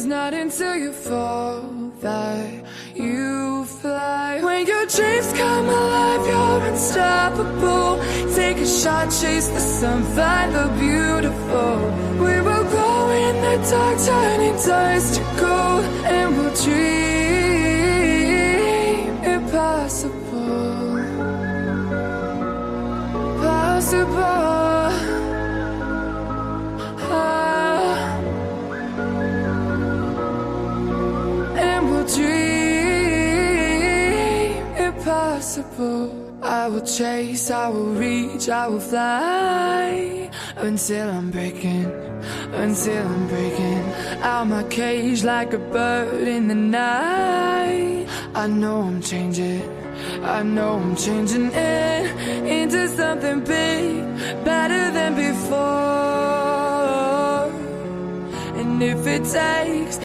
not until you fall that you fly. When your dreams come alive, you're unstoppable. Take a shot, chase the sun, find the beautiful. We will glow in the dark, turning dust to gold. And we'll dream impossible, possible. And we'll dream impossible. I will chase, I will reach, I will fly until I'm breaking out my cage like a bird in the night. I know I'm changing it into something big, better than before. And if it takes